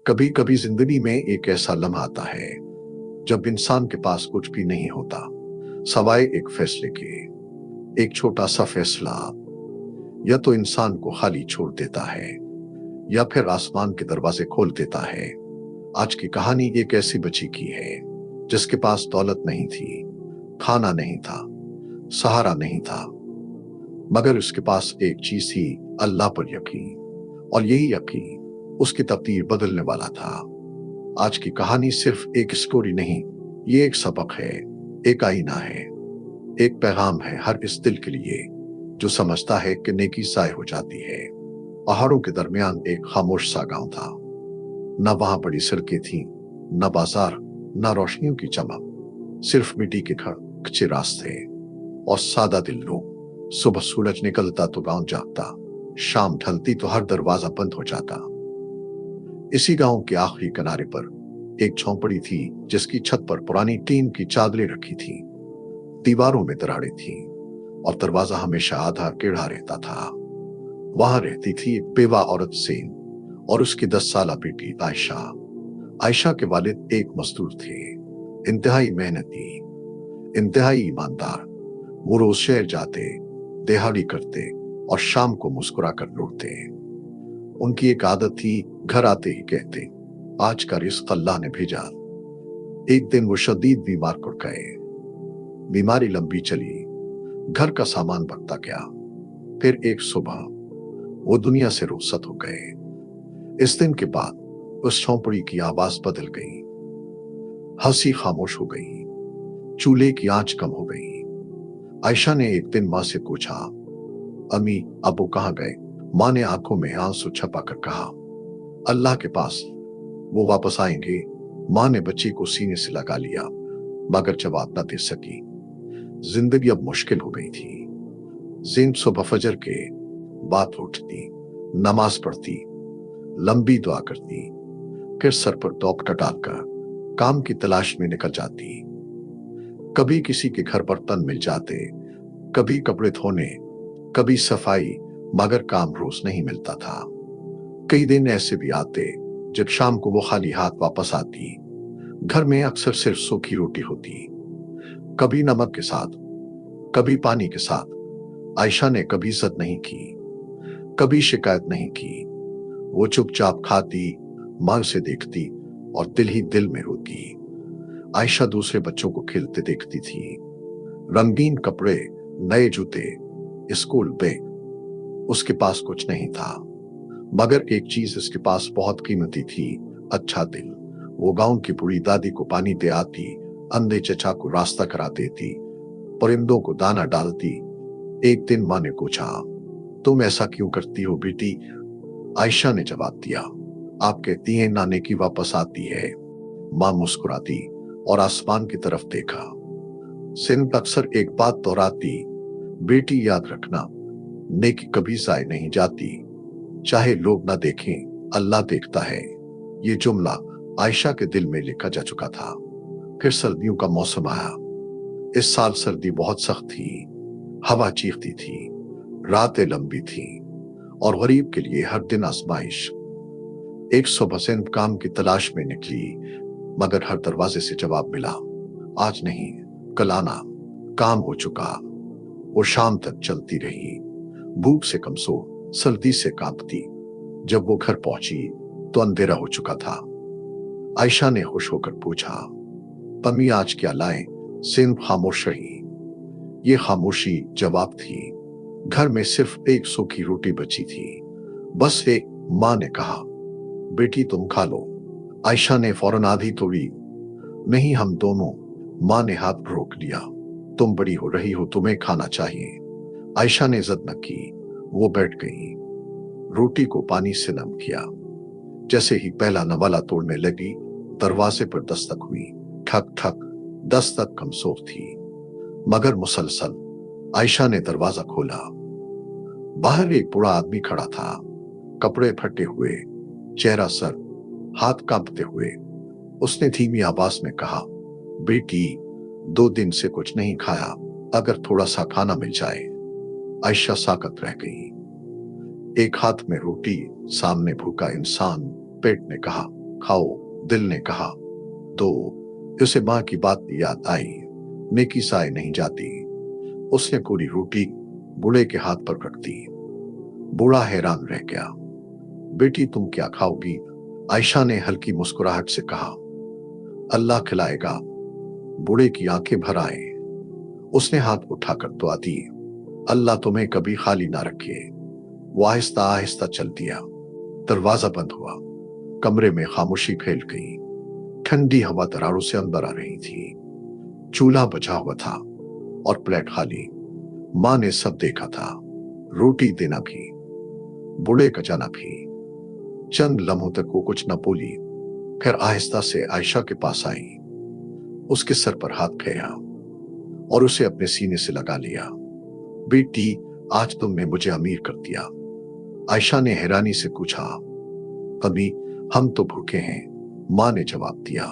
कभी कभी जिंदगी में एक ऐसा लम्हा आता है जब इंसान के पास कुछ भी नहीं होता सवाए एक फैसले के। एक छोटा सा फैसला या तो इंसान को खाली छोड़ देता है या फिर आसमान के दरवाजे खोल देता है। आज की कहानी एक ऐसी बच्ची की है जिसके पास दौलत नहीं थी, खाना नहीं था, सहारा नहीं था, मगर उसके पास एक चीज थी, अल्लाह पर यकीन। और यही यकीन उसकी तकदीर बदलने वाला था। आज की कहानी सिर्फ एक स्टोरी नहीं, ये एक सबक है, एक आईना है, एक पैगाम है हर इस दिल के लिए जो समझता है कि नेकी ज़ाय हो जाती है। पहाड़ों के दरमियान एक खामोश सा गांव था। न वहां बड़ी सड़कें थीं, न बाजार, न रोशनियों की चमक, सिर्फ मिट्टी के घर, कच्चे रास्ते और सादा दिल लोग। सुबह सूरज निकलता तो गांव जागता, शाम ढलती तो हर दरवाजा बंद हो जाता। इसी गांव के आखिरी किनारे पर एक झोंपड़ी थी जिसकी छत पर पुरानी टीन की चादरें रखी थी। दीवारों में दरारें थी और दरवाजा हमेशा आधा टेढ़ा रहता था। वहां रहती थी एक बेवा औरत सेन और उसकी 10 साला बेटी आयशा। आयशा के वालिद एक मजदूर थे, इंतहाई मेहनती, इंतहाई ईमानदार। वो रोज शहर जाते, दिहाड़ी करते और शाम को मुस्कुरा कर लौटते। उनकी एक आदत थी, घर आते ही कहते, आज का रिस्क अल्लाह ने भेजा। एक दिन वो शदीद बीमार पड़ गए। बीमारी लंबी चली, घर का सामान बढ़ता गया। फिर एक सुबह वो दुनिया से रुखसत हो गए। इस दिन के बाद उस झोंपड़ी की आवाज बदल गई, हंसी खामोश हो गई, चूल्हे की आंच कम हो गई। आयशा ने एक दिन माँ से पूछा, अम्मी अबू कहाँ गए? माँ ने आंखों में आंसू छपाकर कहा, अल्लाह के पास, वो वापस आएंगे। माँ ने बच्ची को सीने से लगा लिया मगर जवाब न दे सकी। जिंदगी अब मुश्किल हो गई थी। जिन सुबह फजर के बाद उठती, नमाज पढ़ती, लंबी दुआ करती, फिर सर पर दोपटा डालकर काम की तलाश में निकल जाती। कभी किसी के घर बर्तन मिल जाते, कभी कपड़े धोने, कभी सफाई, मगर काम रोज नहीं मिलता था। कई दिन ऐसे भी आते जब शाम को वो खाली हाथ वापस आती। घर में अक्सर सिर्फ सूखी रोटी होती, कभी नमक के साथ, कभी पानी के साथ। आयशा ने कभी इज्जत नहीं की, कभी शिकायत नहीं की। वो चुपचाप खाती, मां उसे देखती और दिल ही दिल में रोती। आयशा दूसरे बच्चों को खेलते देखती थी, रंगीन कपड़े, नए जूते, स्कूल बैग। उसके पास कुछ नहीं था, मगर एक चीज उसके पास बहुत कीमती थी, अच्छा दिल। वो गांव की बूढ़ी दादी को पानी दे आती, अंधे चचा को रास्ता करा देती, परिंदों को दाना डालती। एक दिन माँ ने पूछा, तुम ऐसा क्यों करती हो बेटी? आयशा ने जवाब दिया, आप कहती हैं नाने की वापस आती है। माँ मुस्कुराती और आसमान की तरफ देखा। सिंध अक्सर एक बात दोहराती, बेटी याद रखना, नेकी कभी ज़ाय नहीं जाती, चाहे लोग ना देखें, अल्लाह देखता है। ये जुमला आयशा के दिल में लिखा जा चुका था। फिर सर्दियों का मौसम आया। इस साल सर्दी बहुत सख्त थी, हवा चीखती थी, रातें लंबी थी और गरीब के लिए हर दिन आजमाइश। एक सुबह सिंध काम की तलाश में निकली, मगर हर दरवाजे से जवाब मिला, आज नहीं, कल आना। काम हो चुका। वो शाम तक चलती रही, भूख से कमजोर, सर्दी से कांपती। जब वो घर पहुंची तो अंधेरा हो चुका था। आयशा ने खुश होकर पूछा, पम्मी आज क्या लाएं? सिंध खामोश रही। ये खामोशी जवाब थी। घर में सिर्फ एक सूखी रोटी बची थी। बस एक। माँ ने कहा, बेटी तुम खा लो। आयशा ने फौरन आधी तोड़ी, नहीं हम दोनों। माँ ने हाथ रोक लिया, तुम बड़ी हो रही हो, तुम्हें खाना चाहिए। आयशा ने इज्जत न की, वो बैठ गई, रोटी को पानी से नम किया। जैसे ही पहला नवाला तोड़ने लगी, दरवाजे पर दस्तक हुई। ठक ठक। दस्तक कमजोर थी मगर मुसलसल। आयशा ने दरवाजा खोला। बाहर एक बूढ़ा आदमी खड़ा था, कपड़े फटे हुए, चेहरा सर, हाथ कांपते हुए। उसने धीमी आवाज में कहा, बेटी 2 दिन से कुछ नहीं खाया, अगर थोड़ा सा खाना मिल जाए। आयशा साकत रह गई। एक हाथ में रोटी, सामने भूखा इंसान। पेट ने कहा, खाओ। दिल ने कहा। दो। उसे माँ की बात याद आई। नेकी साए नहीं जाती। उसने पूरी रोटी बूढ़े के हाथ पर रख दी। बूढ़ा हैरान रह गया। बेटी तुम क्या खाओगी? आयशा ने हल्की मुस्कुराहट से कहा। अल्लाह खिलाएगा। बूढ़े की आंखें भर आए। उसने हाथ उठाकर दुआ दी। अल्लाह तुम्हें कभी खाली ना रखे। वो आहिस्ता आहिस्ता चल दिया। दरवाजा बंद हुआ। कमरे में खामोशी फैल गई। ठंडी हवा दरारों से अंदर आ रही थी। चूल्हा बुझा हुआ था और प्लेट खाली। माँ ने सब देखा था, रोटी देना भी, बूढ़े का जाना भी। चंद लम्हों तक वो कुछ न बोली। फिर आहिस्ता से आयशा के पास आई। उसके सर पर हाथ फेरा और उसे अपने सीने से लगा लिया। बेटी, आज तुमने मुझे अमीर कर दिया। आयशा ने हैरानी से पूछा। अम्मी, हम तो भूखे हैं। माँ ने जवाब दिया।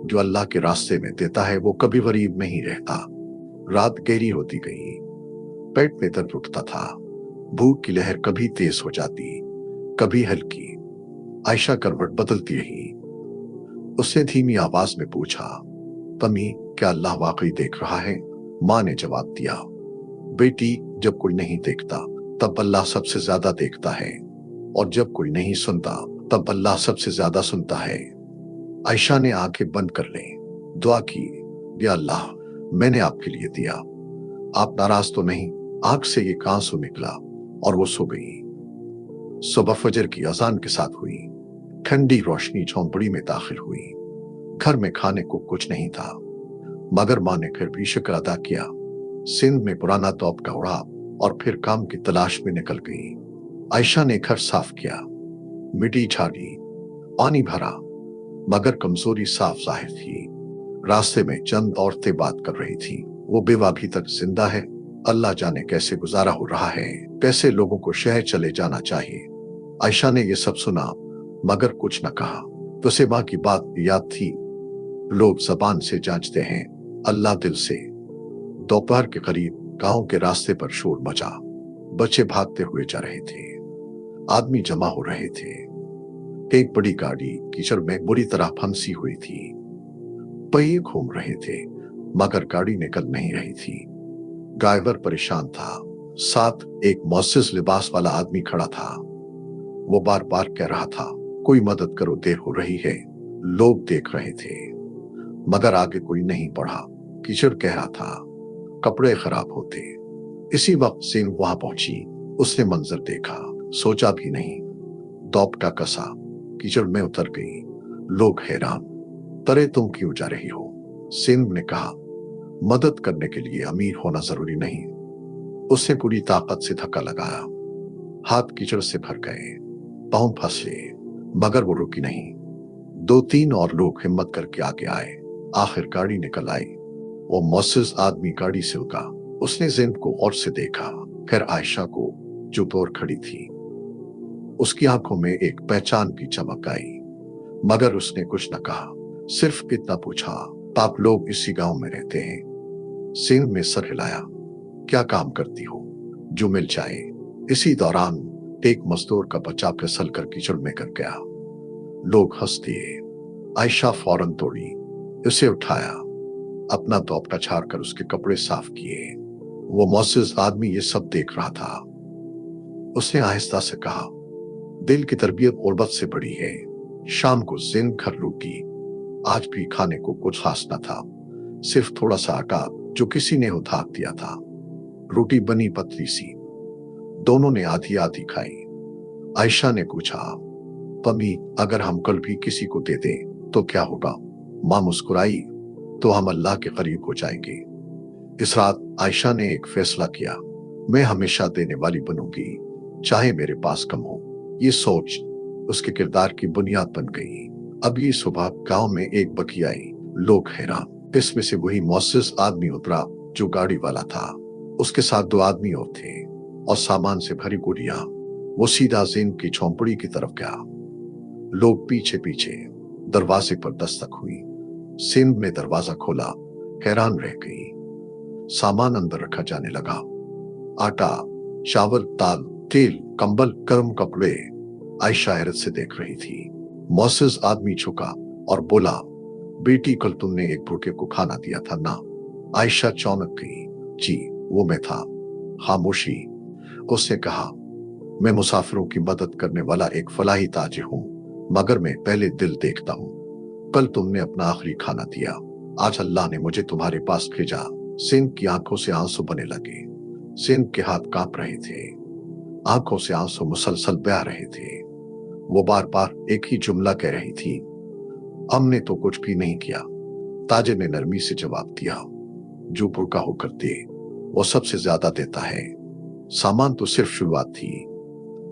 जो अल्लाह के रास्ते में देता है वो कभी गरीब नहीं रहता। रात गहरी होती गई। पेट में दर्द उठता था। भूख की लहर कभी तेज हो जाती, कभी हल्की। आयशा करवट बदलती रही। उसने धीमी आवाज में पूछा, अम्मी, क्या अल्लाह वाकई देख रहा है? माँ ने जवाब दिया। बेटी, जब कोई नहीं देखता तब अल्लाह सबसे ज्यादा देखता है, और जब कोई नहीं सुनता तब अल्लाह सबसे ज्यादा सुनता है। आयशा ने आंखें बंद कर ली, दुआ की, या अल्लाह, मैंने आपके लिए दिया, आप नाराज तो नहीं? आंख से एक आंसू निकला और वो सो गई। सुबह फजर की अजान के साथ हुई। ठंडी रोशनी झोंपड़ी में दाखिल हुई। घर में खाने को कुछ नहीं था, मगर माँ ने फिर भी शुक्र अदा किया। सिंध में पुराना तौप का उड़ा और फिर काम की तलाश में निकल गई। आयशा ने घर साफ किया, मिट्टी झाड़ी, पानी भरा, मगर कमजोरी साफ जाहिर थी। रास्ते में चंद औरतें बात कर रही थी। वो बेवा अभी तक जिंदा है। अल्लाह जाने कैसे गुजारा हो रहा है। कैसे लोगों को शहर चले जाना चाहिए। आयशा ने ये सब सुना मगर कुछ न कहा। तो उसे माँ की बात याद थी, लोग जबान से जांचते हैं, अल्लाह दिल से। दोपहर के करीब गांव के रास्ते पर शोर मचा। बच्चे भागते हुए जा रहे थे। आदमी जमा हो रहे थे। एक बड़ी गाड़ी कीचड़ में बुरी तरह फंसी हुई थी। पहिए घूम रहे थे मगर गाड़ी निकल नहीं रही थी। ड्राइवर परेशान था। साथ एक मुअस्सिस लिबास वाला आदमी खड़ा था। वो बार बार कह रहा था, कोई मदद करो, देर हो रही है। लोग देख रहे थे मगर आगे कोई नहीं बढ़ा। कीचड़ कह रहा था, कपड़े खराब होते। इसी वक्त सिंह वहां पहुंची। उसने मंजर देखा, सोचा भी नहीं। दौप का कसा कीचड़ में उतर गई। लोग हैरान, तरे तुम क्यों जा रही हो? सिंह ने कहा, मदद करने के लिए अमीर होना जरूरी नहीं। उसने पूरी ताकत से धक्का लगाया। हाथ कीचड़ से भर गए, पांव फंसे, मगर वो रुकी नहीं। दो तीन और लोग हिम्मत करके आगे आए। आखिर गाड़ी निकल आई। वो मुअस्सिस आदमी गाड़ी से उतरा। उसने जिंद को और से देखा, फिर आयशा को, जो दूर खड़ी थी। उसकी आंखों में एक पहचान की चमक आई, मगर उसने कुछ न कहा। सिर्फ इतना पूछा, आप लोग इसी गांव में रहते हैं? सिंह ने सर हिलाया। क्या काम करती हो? जो मिल जाए। इसी दौरान एक मजदूर का बच्चा फिसल कर कीचड़ में गिर गया। लोग हंस दिए। आयशा फौरन तोड़ी, उसे उठाया, अपना तौपटा छाड़ कर उसके कपड़े साफ किए। वो मुअस्सिस आदमी ये सब देख रहा था। उसने आहिस्ता से कहा, दिल की तरबियत गुर्बत से बड़ी है। शाम को जिंद घर लूटी। आज भी खाने को कुछ खास न था, सिर्फ थोड़ा सा आटा जो किसी ने उधार दिया था। रोटी बनी पतली सी। दोनों ने आधी आधी खाई। आयशा ने पूछा, पम्मी, अगर हम कल भी किसी को दे दें तो क्या होगा? मां मुस्कुराई, तो हम अल्लाह के करीब हो जाएंगे। इस रात आयशा ने एक फैसला किया, मैं हमेशा देने वाली बनूंगी, चाहे मेरे पास कम हो। ये सोच उसके किरदार की बुनियाद बन गई। अभी सुबह गांव में एक बकी आई। लोग हैरान। इसमें से वही मुअस्सिस आदमी उतरा जो गाड़ी वाला था। उसके साथ दो आदमी और थे और सामान से भरी बोरियां। वो सीधा जिंद की झोंपड़ी की तरफ गया। लोग पीछे पीछे। दरवाजे पर दस्तक हुई। सिंध ने दरवाजा खोला, हैरान रह गई। सामान अंदर रखा जाने लगा। आटा, चावल, दाल, तेल, कंबल, गर्म कपड़े। आयशा हैरत से देख रही थी। मोसेस आदमी झुका और बोला, बेटी कल तुमने एक भूखे को खाना दिया था ना? आयशा चौंक गई। जी वो मैं था। खामोशी। उसने कहा, मैं मुसाफिरों की मदद करने वाला एक फलाही ताजिर हूँ, मगर मैं पहले दिल देखता हूँ। कल तुमने अपना आखिरी खाना दिया, आज अल्लाह ने मुझे तुम्हारे पास भेजा। सिंध की आंखों से आंसू बने लगे। सिंध के हाथ कांप रहे थे, आंखों से आंसू मुसलसल बह रहे थे। वो बार बार एक ही जुमला कह रही थी, हमने तो कुछ भी नहीं किया। ताजिर ने नरमी से जवाब दिया, जो भूखा होकर दे वो सबसे ज्यादा देता है। सामान तो सिर्फ शुरुआत थी।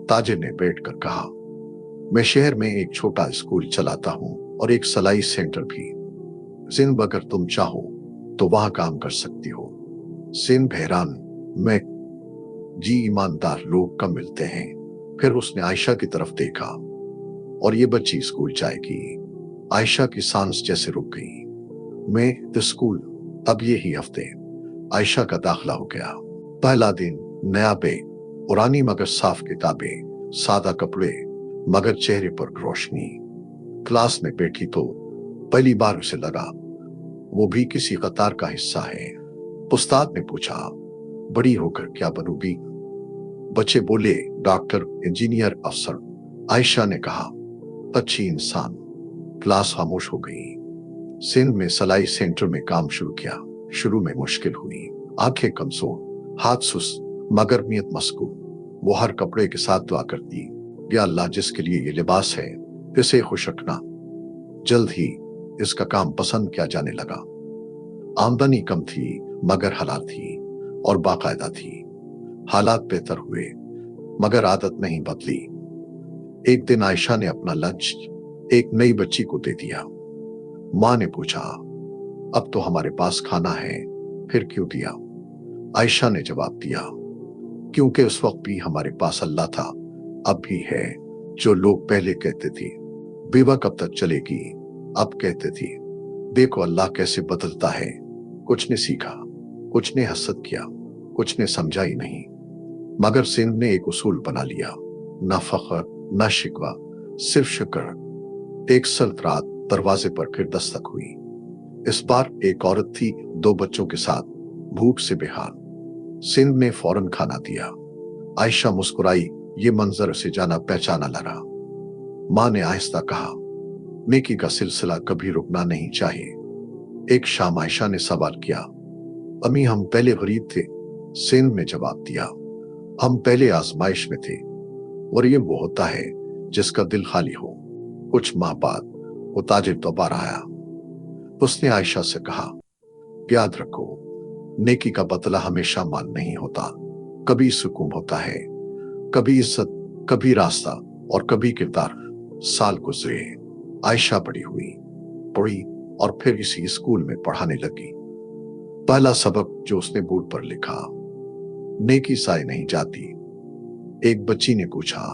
ताजिर ने बैठकर कहा, मैं शहर में एक छोटा स्कूल चलाता हूँ और एक सलाई सेंटर भी। सिंध अगर तुम चाहो तो वहां काम कर सकती हो। सिंध हैरान, मैं? जी ईमानदार लोग कम मिलते हैं। फिर उसने आयशा की तरफ देखा, और ये बच्ची स्कूल जाएगी? आयशा की सांस जैसे रुक गई। मैं द स्कूल अब यही हफ्ते। आयशा का दाखिला हो गया। पहला दिन, नया बैग, पुरानी मगर साफ किताबें, सादा कपड़े मगर चेहरे पर रोशनी। क्लास में बैठी तो पहली बार उसे लगा वो भी किसी कतार का हिस्सा है। उस्ताद ने पूछा, बड़ी होकर क्या बनूंगी? बच्चे बोले, डॉक्टर, इंजीनियर, अफसर। आयशा ने कहा, अच्छी इंसान। क्लास खामोश हो गई। सिंध में सलाई सेंटर में काम शुरू किया। शुरू में मुश्किल हुई। आंखें कमजोर, हाथ सुस्त, मगर नियत मस्कूर। वो हर कपड़े के साथ दुआ करती, या अल्लाह जिसके लिए ये लिबास है इसे खुश रखना। जल्द ही इसका काम पसंद किया जाने लगा। आमदनी कम थी मगर हलाल थी और बाकायदा थी। हालात बेहतर हुए मगर आदत नहीं बदली। एक दिन आयशा ने अपना लंच एक नई बच्ची को दे दिया। माँ ने पूछा, अब तो हमारे पास खाना है, फिर क्यों दिया? आयशा ने जवाब दिया, क्योंकि उस वक्त भी हमारे पास अल्लाह था, अब भी है। जो लोग पहले कहते थे बेवा कब तक चलेगी, अब कहते थे देखो अल्लाह कैसे बदलता है। कुछ ने सीखा, कुछ ने हसद किया, कुछ ने समझा ही नहीं। मगर सिंध ने एक उसूल बना लिया, न फख्र न शिकवा, सिर्फ शुक्र। एक सर्द रात दरवाजे पर फिर दस्तक हुई। इस बार एक औरत थी, 2 बच्चों के साथ, भूख से बेहाल। सिंध ने फौरन खाना दिया। आयशा मुस्कुराई, ये मंजर उसे जाना पहचाना लगा। माँ ने आहिस्ता कहा, नेकी का सिलसिला कभी रुकना नहीं चाहिए। एक शाम आयशा ने सवाल किया, अम्मी हम पहले गरीब थे? सिंध ने जवाब दिया, हम पहले आजमाइश में थे, और ये वो होता है जिसका दिल खाली हो। कुछ माह बाद वो ताजिर दोबारा आया। उसने आयशा से कहा, याद रखो, नेकी का बदला हमेशा माल नहीं होता। कभी सुकून होता है, कभी इज्जत, कभी रास्ता, और कभी किरदार। साल गुजरे। आयशा बड़ी हुई, पढ़ी, और फिर इसी स्कूल में पढ़ाने लगी। पहला सबक जो उसने बोर्ड पर लिखा, नेकी साए नहीं जाती। एक बच्ची ने पूछा,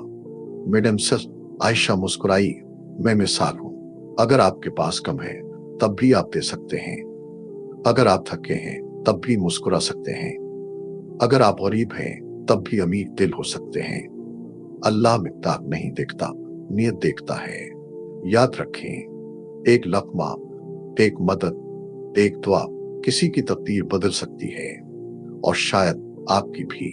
मैडम सर? आयशा मुस्कुराई, मैं मिसाल हूं। अगर आपके पास कम है तब भी आप दे सकते हैं। अगर आप थके हैं तब भी मुस्कुरा सकते हैं। अगर आप गरीब हैं तब भी अमीर दिल हो सकते हैं। अल्लाह मिकदार नहीं देखता, नियत देखता है। याद रखें, एक लकमा, एक मदद, एक दुआ किसी की तकदीर बदल सकती है, और शायद आपकी भी।